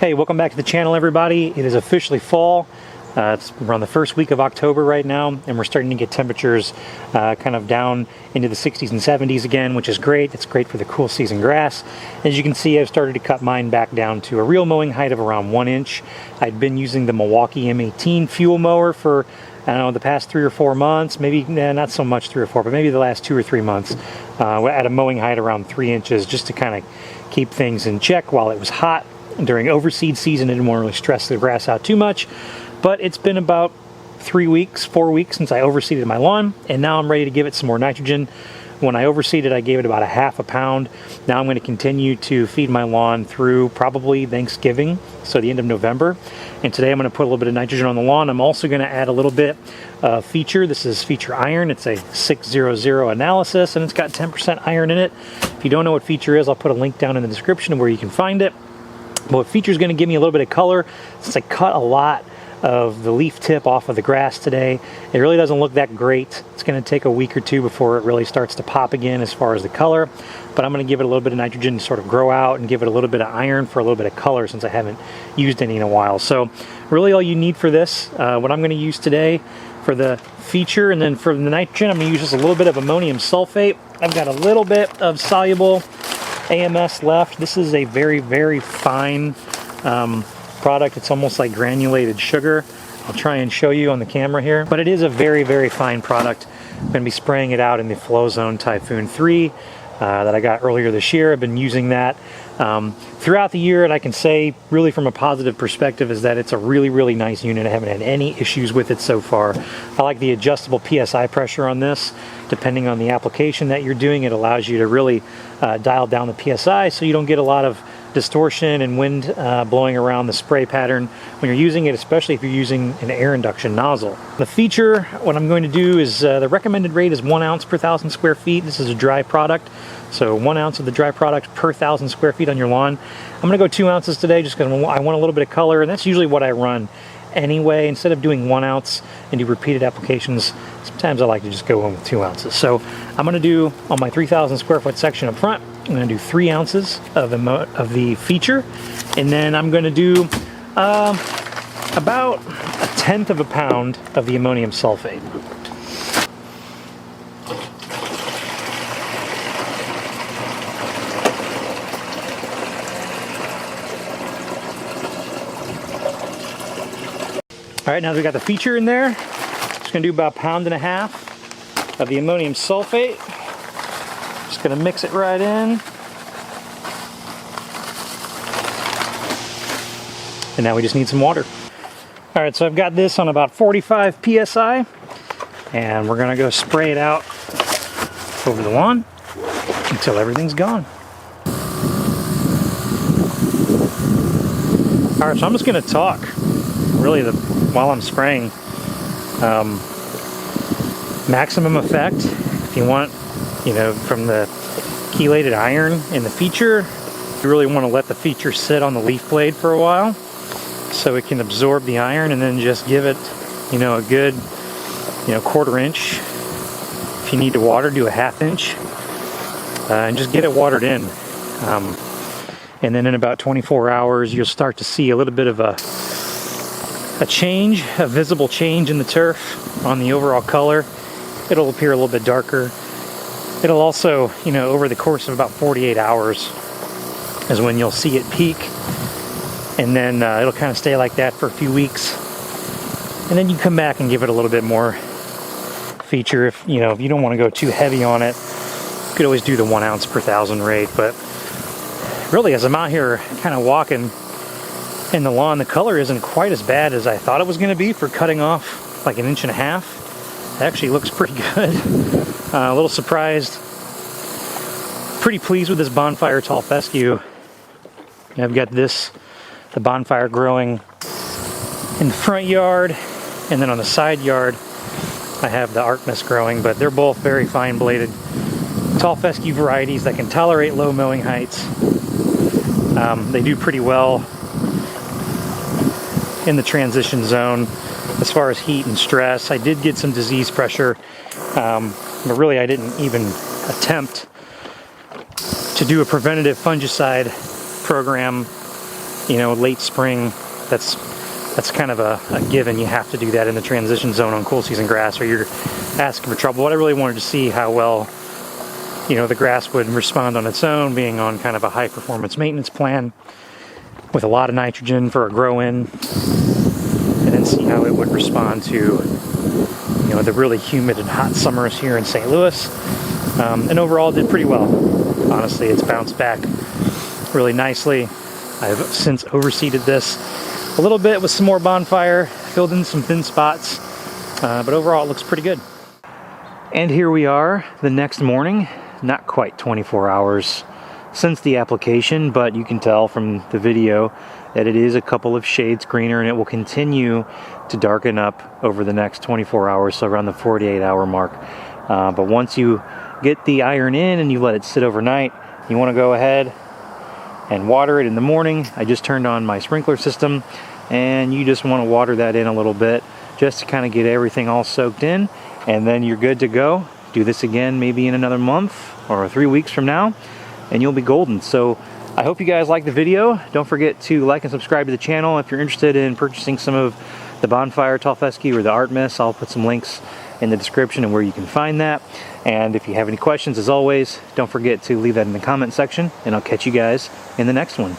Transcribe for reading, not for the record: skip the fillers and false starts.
Hey, welcome back to the channel, everybody. It is officially fall. It's around the first week of October right now, and we're starting to get temperatures kind of down into the 60s and 70s again, which is great. It's great for the cool season grass. As you can see, I've started to cut mine back down to a real mowing height of around 1 inch. I'd been using the Milwaukee M18 fuel mower for, I don't know, the past 3 or 4 months, maybe not so much 3 or 4, but maybe the last 2 or 3 months, at a mowing height around 3 inches, just to kind of keep things in check while it was hot. During overseed season, I didn't want to really stress the grass out too much, but it's been about 4 weeks since I overseeded my lawn, and now I'm ready to give it some more nitrogen. When I overseeded, I gave it about a half a pound. Now I'm going to continue to feed my lawn through probably Thanksgiving, so the end of November. And today I'm going to put a little bit of nitrogen on the lawn. I'm also going to add a little bit of feature. This is feature iron. It's a 600 analysis, and it's got 10% iron in it. If you don't know what feature is, I'll put a link down in the description where you can find it. But feature is going to give me a little bit of color. Since I cut a lot of the leaf tip off of the grass today, it really doesn't look that great. It's going to take a week or two before it really starts to pop again as far as the color. But I'm going to give it a little bit of nitrogen to sort of grow out and give it a little bit of iron for a little bit of color, since I haven't used any in a while. So really all you need for this, what I'm going to use today for the feature, and then for the nitrogen, I'm going to use just a little bit of ammonium sulfate. I've got a little bit of soluble AMS left. This is a very, very fine product. It's almost like granulated sugar. I'll try and show you on the camera here, but it is a very, very fine product. I'm going to be spraying it out in the Flow Zone Typhoon 3 that I got earlier this year. I've been using that throughout the year, and I can say really from a positive perspective is that it's a really, really nice unit. I haven't had any issues with it so far. I like the adjustable PSI pressure on this. Depending on the application that you're doing, it allows you to really dial down the PSI so you don't get a lot of distortion and wind blowing around the spray pattern when you're using it, especially if you're using an air induction nozzle. The feature, what I'm going to do is the recommended rate is 1 ounce per 1,000 square feet. This is a dry product, so 1 ounce of the dry product per 1,000 square feet on your lawn. I'm going to go 2 ounces today just because I want a little bit of color, and that's usually what I run anyway. Instead of doing 1 ounce and do repeated applications, sometimes I like to just go in with 2 ounces. So I'm going to do, on my 3,000 square foot section up front, I'm going to do 3 ounces of the feature, and then I'm going to do about 1/10 of a pound of the ammonium sulfate. All right, now that we got the feature in there, just gonna do about 1.5 pounds of the ammonium sulfate. Just gonna mix it right in. And now we just need some water. All right, so I've got this on about 45 PSI, and we're gonna go spray it out over the lawn until everything's gone. All right, so I'm just gonna talk, really, while I'm spraying. Maximum effect, if you want, from the chelated iron in the feature, you really want to let the feature sit on the leaf blade for a while so it can absorb the iron, and then just give it, a good, 1/4 inch. If you need to water, do a 1/2 inch, and just get it watered in. And then in about 24 hours, you'll start to see a little bit of a visible change in the turf, on the overall color. It'll appear a little bit darker. It'll also, over the course of about 48 hours is when you'll see it peak, and then it'll kind of stay like that for a few weeks, and then you come back and give it a little bit more feature. If you don't want to go too heavy on it, you could always do the 1 ounce per 1,000 rate. But really, as I'm out here kind of walking in the lawn, the color isn't quite as bad as I thought it was going to be for cutting off like 1.5 inches. It actually looks pretty good. A little surprised. Pretty pleased with this bonfire tall fescue. I've got the bonfire growing in the front yard, and then on the side yard I have the Artemis growing, but they're both very fine bladed tall fescue varieties that can tolerate low mowing heights. They do pretty well in the transition zone as far as heat and stress. I did get some disease pressure, but really I didn't even attempt to do a preventative fungicide program you know, late spring, that's kind of a given. You have to do that in the transition zone on cool season grass, or you're asking for trouble. But I really wanted to see how well, you know, the grass would respond on its own, being on kind of a high performance maintenance plan with a lot of nitrogen for a grow in, and then see how it would respond to, you know, the really humid and hot summers here in St. Louis. And overall it did pretty well. Honestly, it's bounced back really nicely. I've since overseeded this a little bit with some more bonfire, filled in some thin spots, but overall it looks pretty good. And here we are the next morning. Not quite 24 hours since the application, but you can tell from the video that it is a couple of shades greener, and it will continue to darken up over the next 24 hours, so around the 48-hour mark. But once you get the iron in and you let it sit overnight, you want to go ahead and water it in the morning. I just turned on my sprinkler system, and you just want to water that in a little bit just to kind of get everything all soaked in, and then you're good to go. Do this again maybe in another month or 3 weeks from now, and you'll be golden. So I hope you guys liked the video. Don't forget to like and subscribe to the channel. If you're interested in purchasing some of the Bonfire Tall Fescue or the Artemis, I'll put some links in the description and where you can find that. And if you have any questions, as always, don't forget to leave that in the comment section, and I'll catch you guys in the next one.